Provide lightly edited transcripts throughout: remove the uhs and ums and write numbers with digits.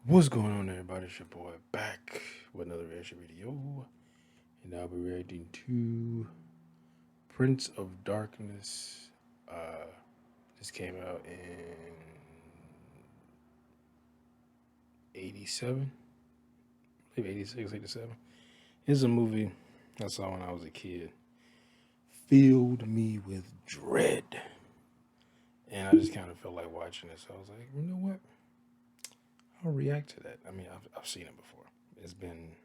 What's going on, everybody? It's your boy back with another reaction video, and I'll be reacting to Prince of Darkness. Uh, this came out in '87, I believe '86, '87. It's a movie I saw when I was a kid. Filled me with dread, and I just kind of felt like watching it. So I was like, you know what? I'll react to that. I mean, I've seen it before. It's been,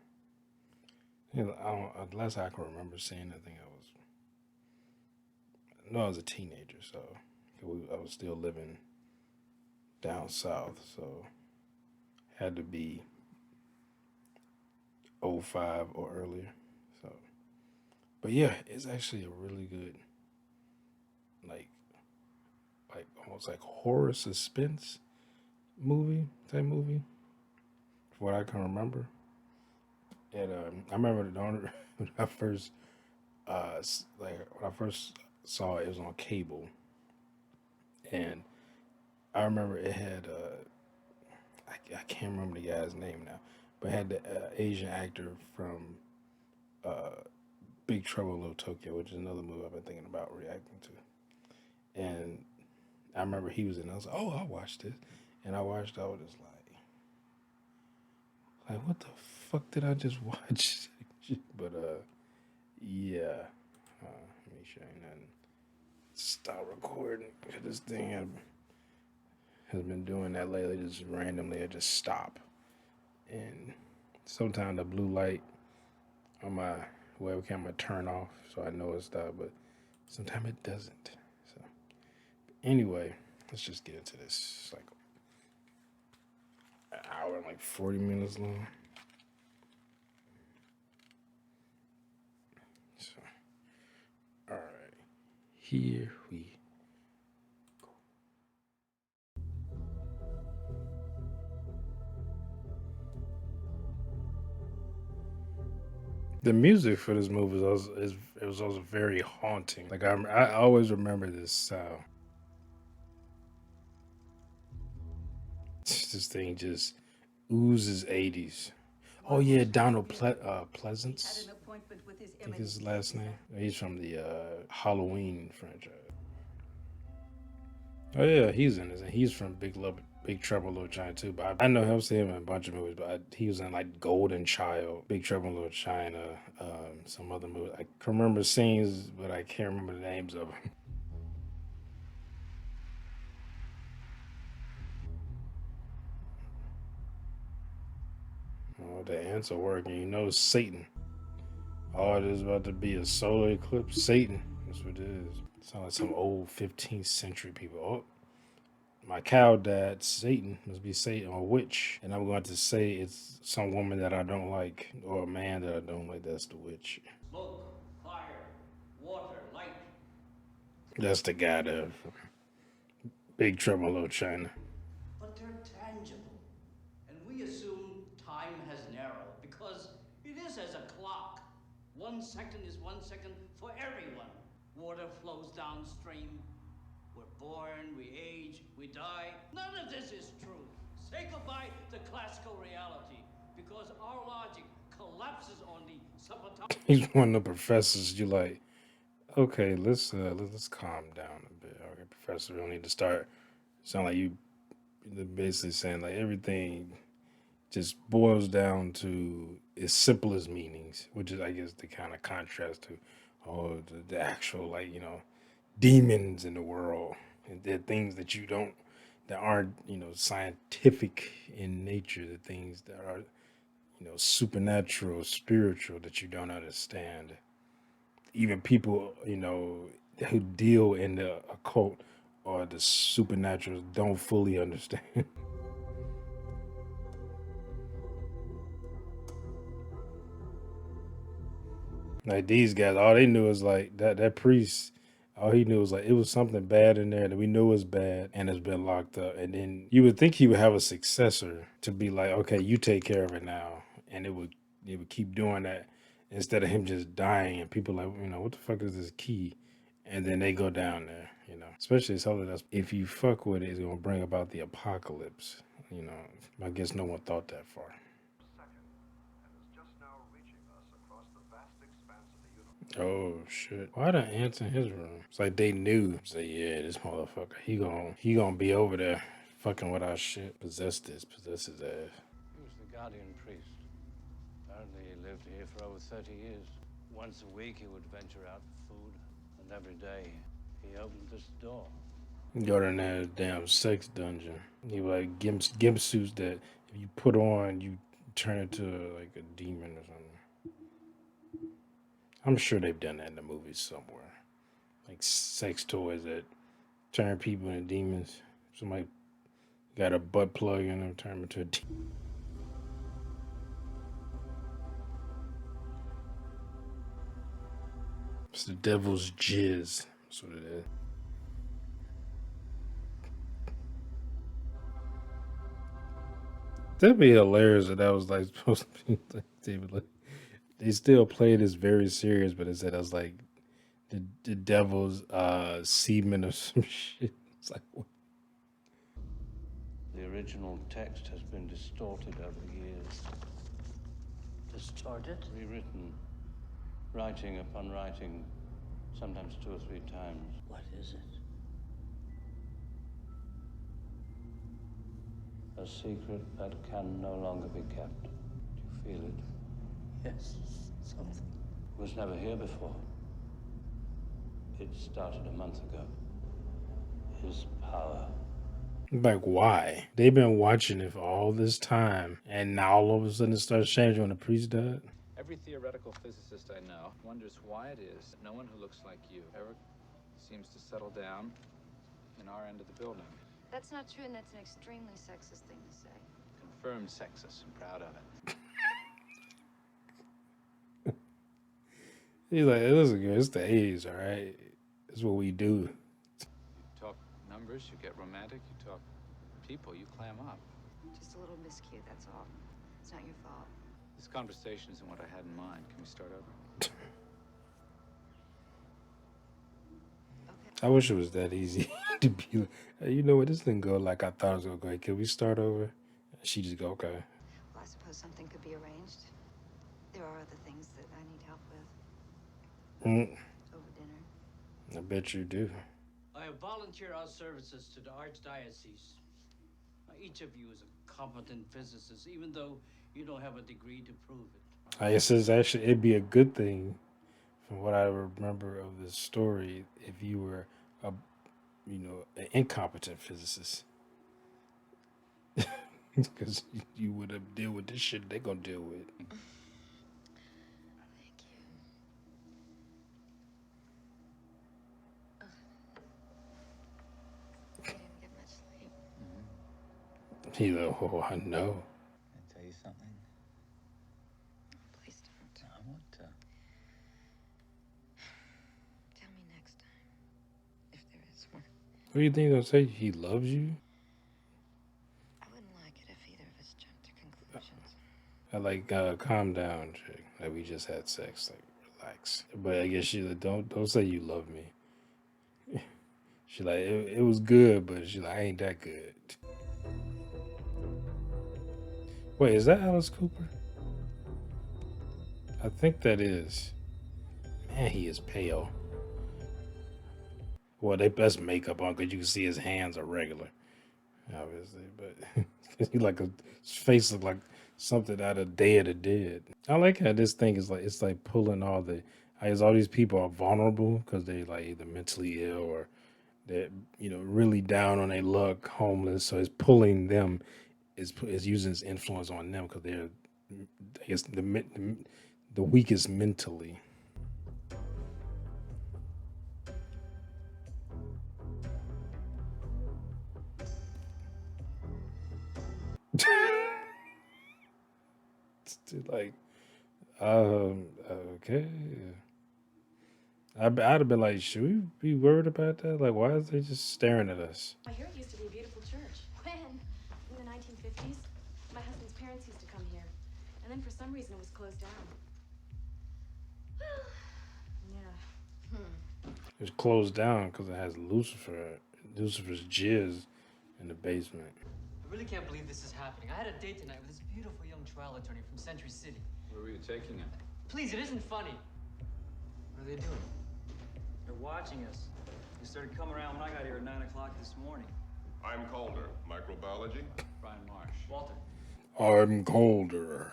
last I can remember seeing it, I think I was a teenager, so I was still living down south, so had to be '05 or earlier. So, but yeah, it's actually a really good, like, almost like horror suspense type movie, from what I can remember. And I remember when I first, when I first saw it, it was on cable, and I remember it had I can't remember the guy's name now, but it had the Asian actor from uh, Big Trouble in Little Tokyo, which is another movie I've been thinking about reacting to. And I remember he was in. I was like, oh, I watched this, and I watched. I was just like, what the fuck did I just watch? But yeah. Let me show you nothing. Stop recording. This thing has been doing that lately. Just randomly, I just stop, and sometimes the blue light on my webcam would turn off, so I know it's stopped. But sometimes it doesn't. So anyway, let's just get into this. It's like an hour and like 40 minutes long. So, all right, here we go. The music for this movie it was also very haunting. Like I always remember this sound. This thing just oozes '80s. Oh yeah, Pleasance. I think is his last name. He's from the Halloween franchise. Oh yeah, he's in this, and he's from Big Trouble in Little China too. But I know him, see him in a bunch of movies. But he was in like Golden Child, Big Trouble in Little China, some other movies. I can remember scenes, but I can't remember the names of them. Oh, the ants are working. You know, Satan. Oh, it is about to be a solar eclipse. Satan. That's what it is. Sound like some old 15th century people. Oh, my cow dad, Satan, must be Satan or a witch. And I'm going to say it's some woman that I don't like or a man that I don't like. That's the witch. Smoke, fire, water, light. That's the guy that Big Trouble in Little China. But they're tangible. And we assume time has narrowed because it is as a clock. 1 second is 1 second for everyone. Water flows downstream. We're born, we age, we die. None of this is true. Say goodbye to classical reality because our logic collapses on the subatomic. He's one of the professors you like. Okay, let's calm down a bit. Okay, professor, we don't need to start. Sound like you basically saying like everything just boils down to its simplest meanings, which is I guess the kind of contrast to the actual like demons in the world, and they're things that you don't that aren't scientific in nature, the things that are supernatural, spiritual that you don't understand. Even people who deal in the occult or the supernatural don't fully understand. Like these guys, all they knew was like that priest. All he knew was like it was something bad in there that we knew was bad and it's been locked up. And then you would think he would have a successor to be like, okay, you take care of it now, and it would keep doing that instead of him just dying and people like what the fuck is this key, and then they go down there, especially something that's if you fuck with it, it's gonna bring about the apocalypse. You know, I guess no one thought that far. Oh shit! Why the ants in his room? It's like they knew. Say, yeah, this motherfucker, he gonna be over there, fucking with our shit. Possess his ass. He was the guardian priest. Apparently he lived here for over 30 years. Once a week he would venture out for food, and every day he opened this door. Go to that damn sex dungeon. He like gimp suits that if you put on, you turn into like a demon or something. I'm sure they've done that in the movies somewhere. Like sex toys that turn people into demons. Somebody got a butt plug in them, turn them into a demon. It's the devil's jizz. That's what it is. That'd be hilarious if that was like supposed to be like David. Like, they still play this very serious, but it said that was like the devil's semen or some shit. It's like what? The original text has been distorted over the years. Distorted? Rewritten. Writing upon writing, sometimes 2 or 3 times. What is it? A secret that can no longer be kept. Do you feel it? Yes, something. It was never here before. It started a month ago. His power. Like why? They've been watching it for all this time, and now all of a sudden it starts changing when the priest died. Every theoretical physicist I know wonders why it is that no one who looks like you ever seems to settle down in our end of the building. That's not true, and that's an extremely sexist thing to say. Confirmed sexist. I'm proud of it. He's like, listen, girl, it's the 80s, all right? It's what we do. You talk numbers, you get romantic. You talk people, you clam up. Just a little miscue, that's all. It's not your fault. This conversation isn't what I had in mind. Can we start over? Okay. I wish it was that easy to be like, hey, you know what, this didn't go like I thought it was going to go. Can we start over? She just go, okay. Well, I suppose something could be arranged. There are other things that I need help with. Over dinner. I bet you do. I have volunteered our services to the Archdiocese. Now, each of you is a competent physicist, even though you don't have a degree to prove it. I guess it's actually, it'd be a good thing from what I remember of the story if you were a, an incompetent physicist. Because you would have deal with this shit they're going to deal with. Thank you. I didn't get much sleep. He's like, oh, I know. Can I tell you something? Please don't. I want to. Tell me next time. If there is one. What do you think they'll say? He loves you? I wouldn't like it if either of us jumped to conclusions. I like, calm down, chick. Like, we just had sex. Like, relax. But I guess she like, don't say you love me. She like, it was good, but she like, I ain't that good. Wait, is that Alice Cooper? I think that is. Man, he is pale. Well, they best makeup on because you can see his hands are regular, obviously. But he like his face look like something out of Day of the Dead. I like how this thing is like it's like pulling all the. I guess all these people are vulnerable because they like either mentally ill or they're really down on their luck, homeless. So it's pulling them. Is using its influence on them because they're, I guess, the weakest mentally. Like, okay. I'd have been like, should we be worried about that? Like, why is they just staring at us? I hear it used to be a beautiful church. When? In the 1950s? My husband's parents used to come here. And then for some reason it was closed down. Yeah. It was closed down because it has Lucifer's jizz in the basement. really can't believe this is happening. I had a date tonight with this beautiful young trial attorney from Century City. Where were you taking him? Please, it isn't funny. What are they doing? They're watching us. They started coming around when I got here at 9 o'clock this morning. I'm Calder, microbiology. Brian Marsh. Walter. I'm colder.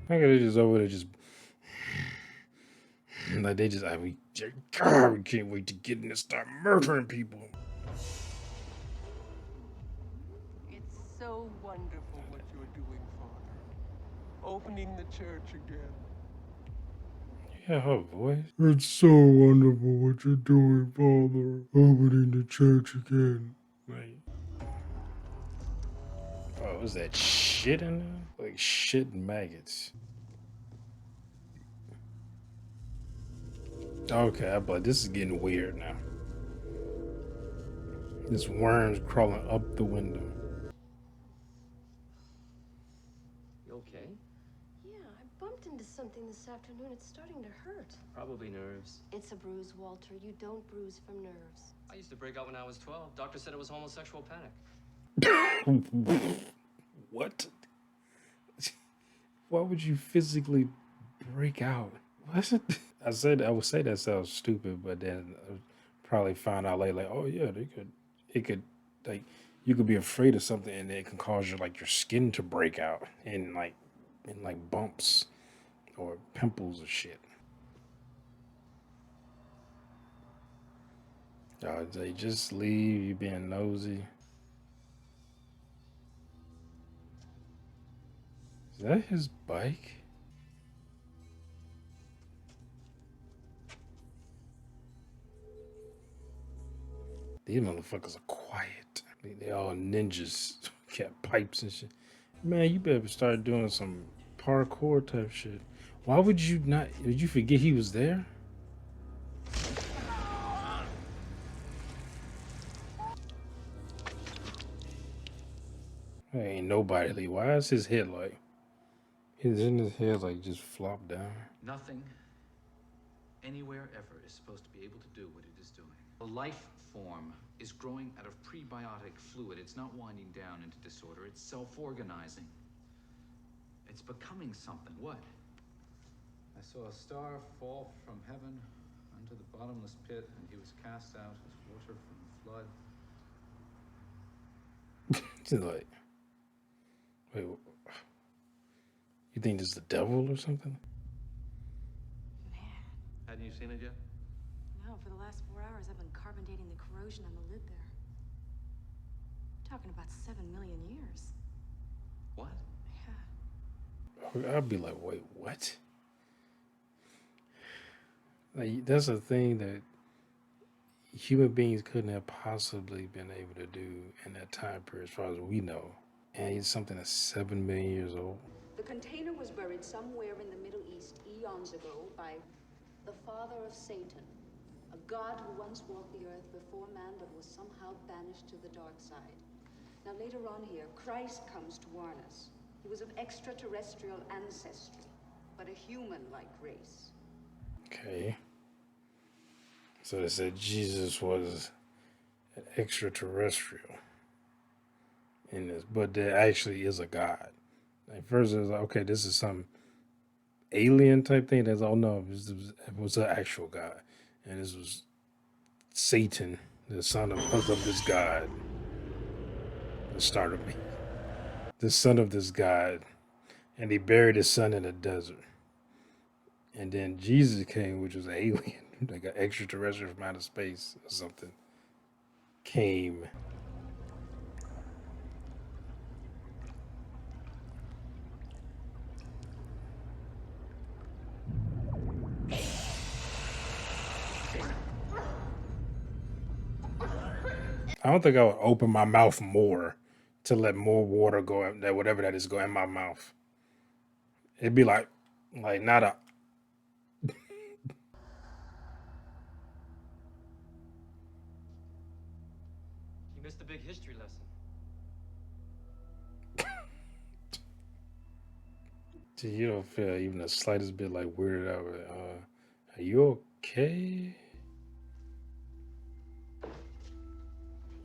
I gotta just over there just like they just God, we can't wait to get in and start murdering people. It's so wonderful what you're doing, Father. Opening the church again. Yeah, her voice. It's so wonderful what you're doing, Father. Opening the church again. Like, oh, was that shit in there? Like shit and maggots. Okay, I'm like, this is getting weird now. This worm's crawling up the window. You okay? Yeah, I bumped into something this afternoon. It's starting to hurt. Probably nerves. It's a bruise, Walter. You don't bruise from nerves. I used to break out when I was 12. Doctor said it was homosexual panic. What? Why would you physically break out? What? I would say that sounds stupid, but then I probably find out later, like, oh yeah, it could, like, you could be afraid of something and it can cause your skin to break out in like bumps or pimples or shit. They just leave, you being nosy. Is that his bike? These motherfuckers are quiet. They all ninjas. Got pipes and shit. Man, you better start doing some parkour type shit. Why would you not? Did you forget he was there? There ain't nobody. Lee. Why is his head like? Isn't his head like just flop down? Nothing, anywhere ever, is supposed to be able to do what it is doing. The life form is growing out of prebiotic fluid. It's not winding down into disorder. It's self-organizing. It's becoming something. What? I saw a star fall from heaven unto the bottomless pit, and he was cast out as water from the flood. She's like, wait, you think this is the devil or something? Man. Hadn't you seen it yet? No, for the last 4 hours, I've been carbon dating the corrosion on the lid there. Talking about 7 million years. What? Yeah. I'd be like, wait, what? Like, that's a thing that human beings couldn't have possibly been able to do in that time period, as far as we know. And it's something that's 7 million years old. The container was buried somewhere in the Middle East eons ago by the father of Satan, a god who once walked the earth before man but was somehow banished to the dark side. Now later on here, Christ comes to warn us. He was of extraterrestrial ancestry, but a human-like race. Okay. So they said Jesus was an extraterrestrial in this, but there actually is a God. Like first it was like, okay, this is some alien type thing. That's all. No, it was an actual God, and this was Satan, the son of this God. The start of me, the son of this God, and he buried his son in the desert. And then Jesus came, which was an alien, like an extraterrestrial from outer space or something, came. I don't think I would open my mouth more to let more water go, that whatever that is, go in my mouth. It'd be like not a. You missed a big history lesson. You don't feel even the slightest bit like weirded out. Are you okay?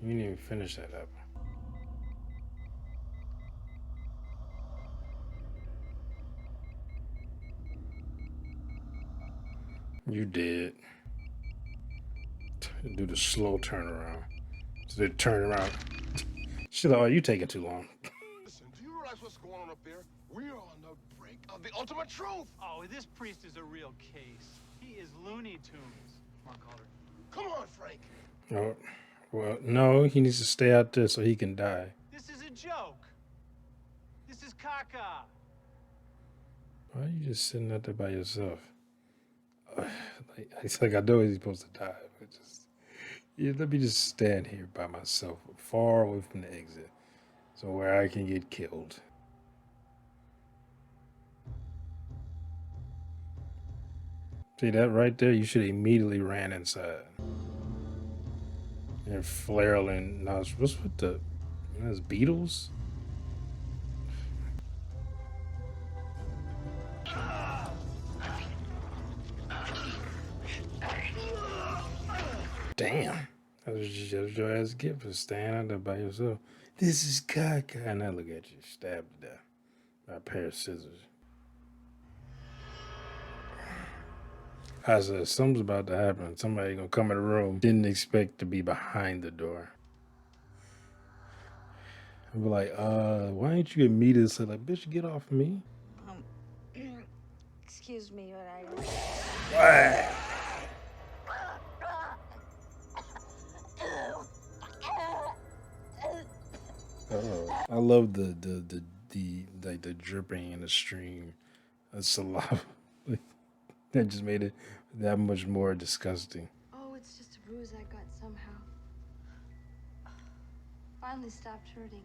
You didn't even finish that up. You did. Do the slow turnaround. So they turn around. Shit, oh, you taking too long. Listen, do you realize what's going on up there? We're on the brink of the ultimate truth. Oh, this priest is a real case. He is Looney Tunes. Come on, Calder. Come on, Frank. Oh, well, no, he needs to stay out there so he can die. This is a joke. This is caca. Why are you just sitting out there by yourself? It's like I know he's supposed to die, but just let me just stand here by myself, far away from the exit, so where I can get killed. See that right there? You should immediately ran inside. And flailing nostrils. What's with the? That's beetles. Damn. That was just your ass get for standing out there by yourself. This is caca. And now look at you, stabbed to death by a pair of scissors. I said, something's about to happen. Somebody gonna come in the room. Didn't expect to be behind the door. I'd be like, why ain't you immediately say like, bitch, get off me? Excuse me, but I don't. Oh, I love the like the dripping in the stream of saliva. That just made it that much more disgusting. Oh, it's just a bruise I got somehow. Finally stopped hurting.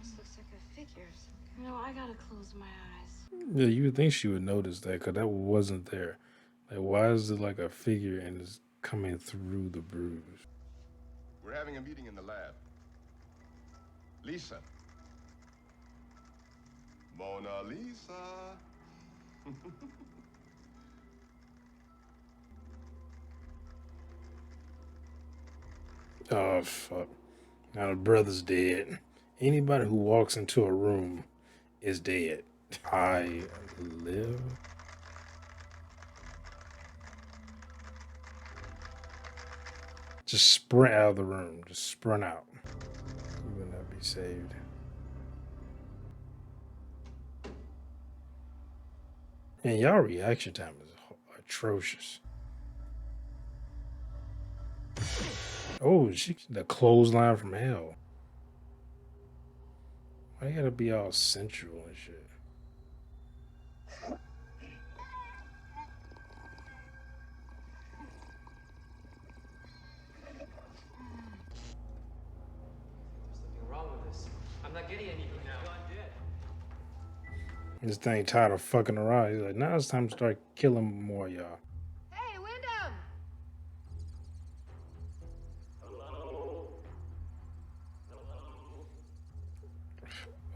This looks like a figure of some kind. You know, I gotta close my eyes. Yeah, you would think she would notice that because that wasn't there. Like, why is it like a figure and it's coming through the bruise? We're having a meeting in the lab. Lisa. Mona Lisa. Oh, fuck. Now the brother's dead. Anybody who walks into a room is dead. I live. Just sprint out of the room. Just sprint out. You will not be saved. And y'all reaction time is atrocious. Oh, the clothesline from hell. Why you gotta be all sensual and shit? There's something wrong with this. I'm not getting anything now. This thing tired of fucking around. He's like, now it's time to start killing more of y'all. Hey, Wyndham!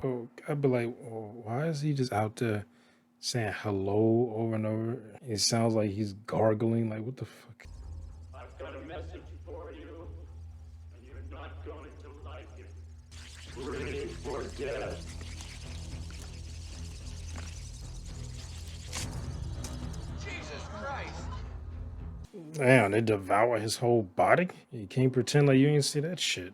Oh, I'd be like, oh, why is he just out there saying hello over and over? It sounds like he's gargling. Like, what the fuck? I've got a message for you, and you're not going to like it. Ready for death. Jesus Christ! Damn, they devour his whole body? You can't pretend like you ain't see that shit.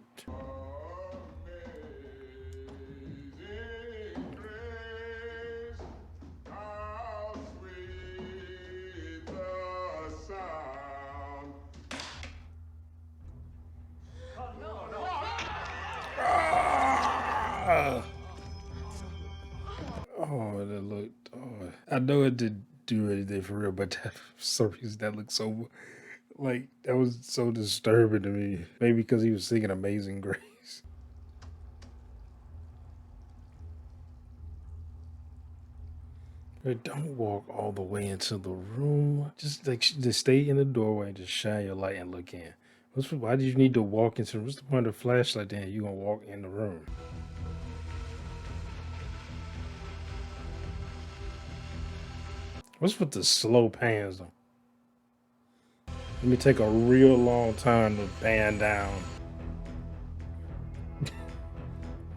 Oh, that looked. Oh, I know it did do anything for real, but that, for some reason that looked so. Like, that was so disturbing to me. Maybe because he was singing Amazing Grace. But don't walk all the way into the room. Just like just stay in the doorway and just shine your light and look in. Why did you need to walk into? What's the point of the flashlight? Then you gonna walk in the room. What's with the slow pans though? Let me take a real long time to pan down.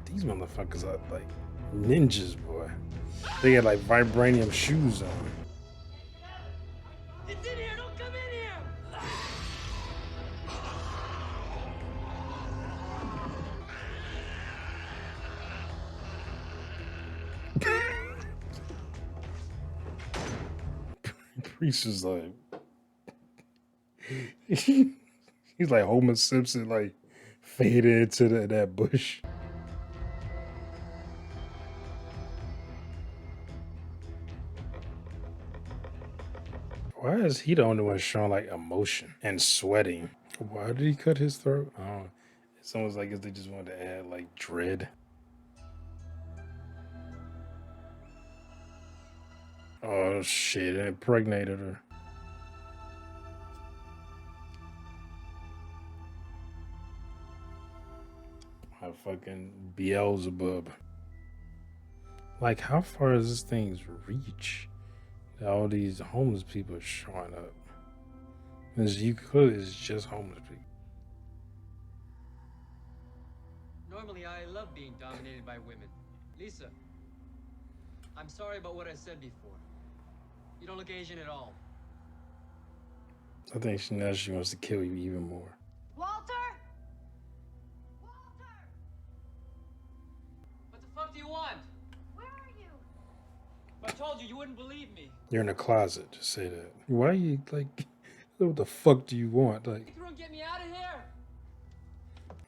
These motherfuckers are like ninjas, boy. They got like vibranium shoes on. It's in here! Don't come in here! Priest is like, he's like Homer Simpson, like faded into that bush. Why is he the only one showing like emotion and sweating? Why did he cut his throat? Oh, it's almost like if they just wanted to add like dread. Oh shit, it impregnated her. My fucking Beelzebub. Like, how far does this thing's reach? All these homeless people are showing up. As you could, it's just homeless people. Normally, I love being dominated by women. Lisa, I'm sorry about what I said before. You don't look Asian at all. I think now she wants to kill you even more. Walter! What the fuck do you want? Where are you? If I told you, you wouldn't believe me. You're in a closet. Just say that. Why are you like? What the fuck do you want? Like, You get me out of here!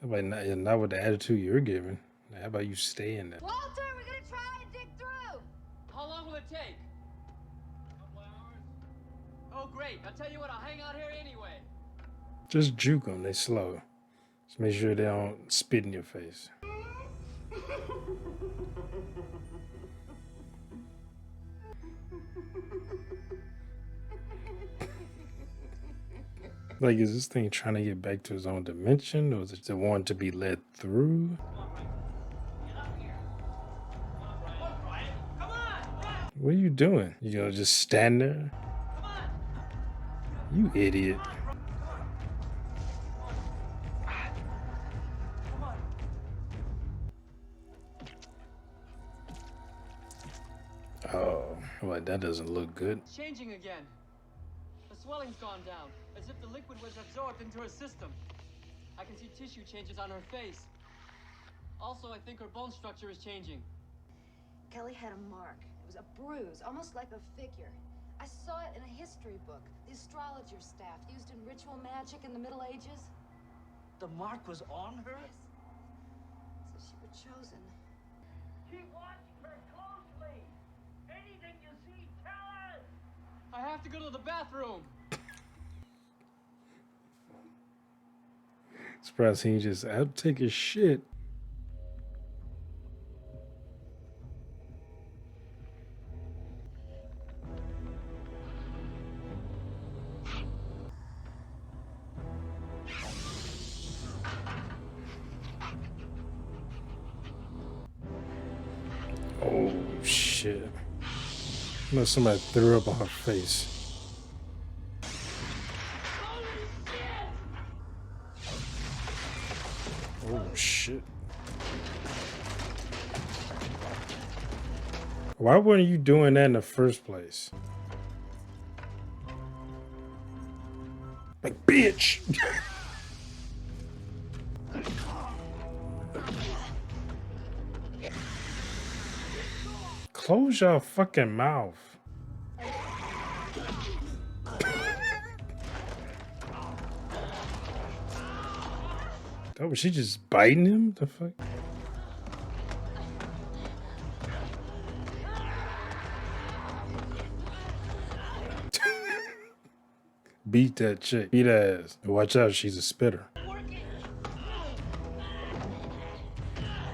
like not with the attitude you're giving. How about you stay in there? Walter, we're gonna try and dig through! How long will it take? A couple hours. Oh, great. I'll tell you what, I'll hang out here anyway. Just juke them. They slow. Just make sure they don't spit in your face. Like, is this thing trying to get back to his own dimension, or is it the one to be led through? What are you doing? You gonna just stand there? You idiot. Oh, well, that doesn't look good. It's changing again. The swelling's gone down, as if the liquid was absorbed into her system. I can see tissue changes on her face. Also, I think her bone structure is changing. Kelly had a mark. It was a bruise, almost like a figure. I saw it in a history book. The astrologer staff used in ritual magic in the Middle Ages. The mark was on her? Yes. So she was chosen. Keep watching her closely. Anything you see, tell us. I have to go to the bathroom. Surprised he just out take his shit. Oh shit. Unless somebody threw up on her face. Oh shit. Why weren't you doing that in the first place? Like, bitch! Close your fucking mouth. Oh, was she just biting him? The fuck? Beat that chick. Beat her ass. Watch out, she's a spitter.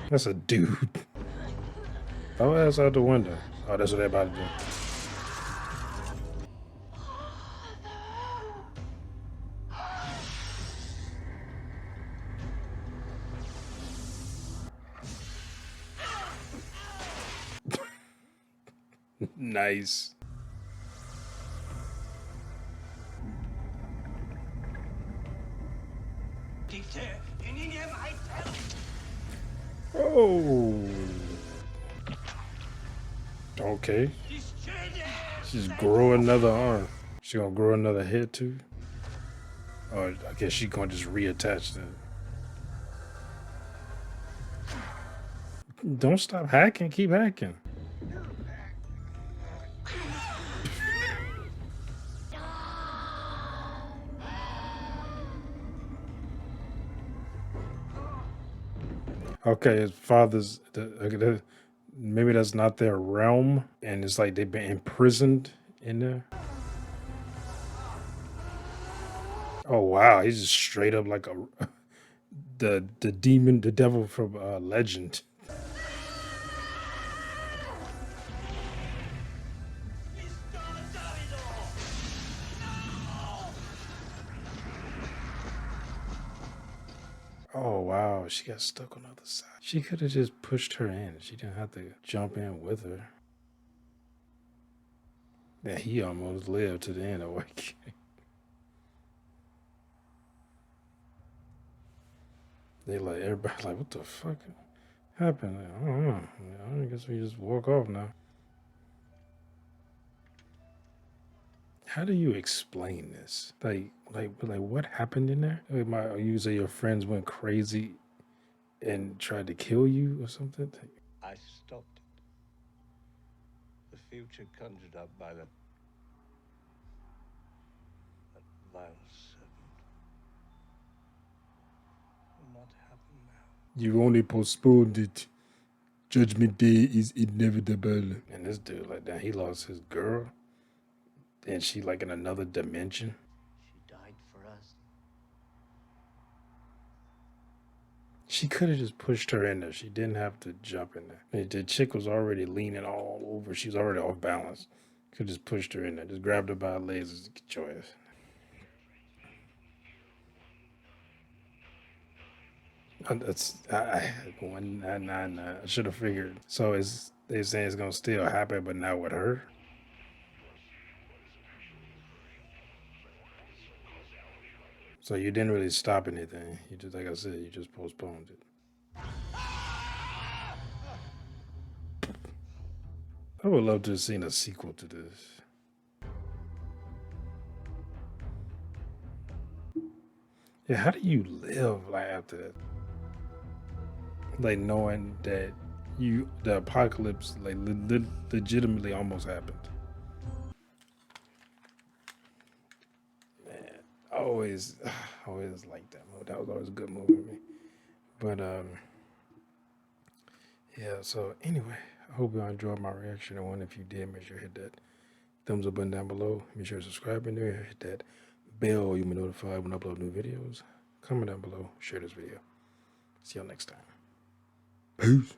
That's a dude. Throw ass out the window. Oh, that's what they're about to do. Nice. Oh. Okay. She's grow another arm. She gonna grow another head too? Or I guess she gonna just reattach that. Don't stop hacking. Keep hacking. Okay, his father's. Maybe that's not their realm, and it's like they've been imprisoned in there. Oh wow, he's just straight up like a the demon, the devil from Legend. Oh wow, she got stuck on the other side. She could have just pushed her in. She didn't have to jump in with her. Yeah, he almost lived to the end of it. They like everybody like, what the fuck happened? I don't know. I guess we just walk off now. How do you explain this? Like what happened in there? Like you say your friends went crazy and tried to kill you or something? I stopped it. The future conjured up by that vile serpent will not happen now. You only postponed it. Judgment Day is inevitable. And this dude, like that, he lost his girl. And she like in another dimension. She died for us. She could have just pushed her in there. She didn't have to jump in there. The chick was already leaning all over. She was already off balance. Could have just pushed her in there. Just grabbed her by her legs and get your ass. That's I should have figured. So they saying it's gonna still happen, but not with her. So you didn't really stop anything. You just, like I said, you just postponed it. I would love to have seen a sequel to this. Yeah, how do you live like after that? Like knowing that the apocalypse like legitimately almost happened. Man, always like that movie. That was always a good movie to me. But yeah. So anyway, I hope y'all enjoyed my reaction. And if you did, make sure to hit that thumbs up button down below. Make sure to subscribe in there. Hit that bell. You'll be notified when I upload new videos. Comment down below. Share this video. See y'all next time. Peace.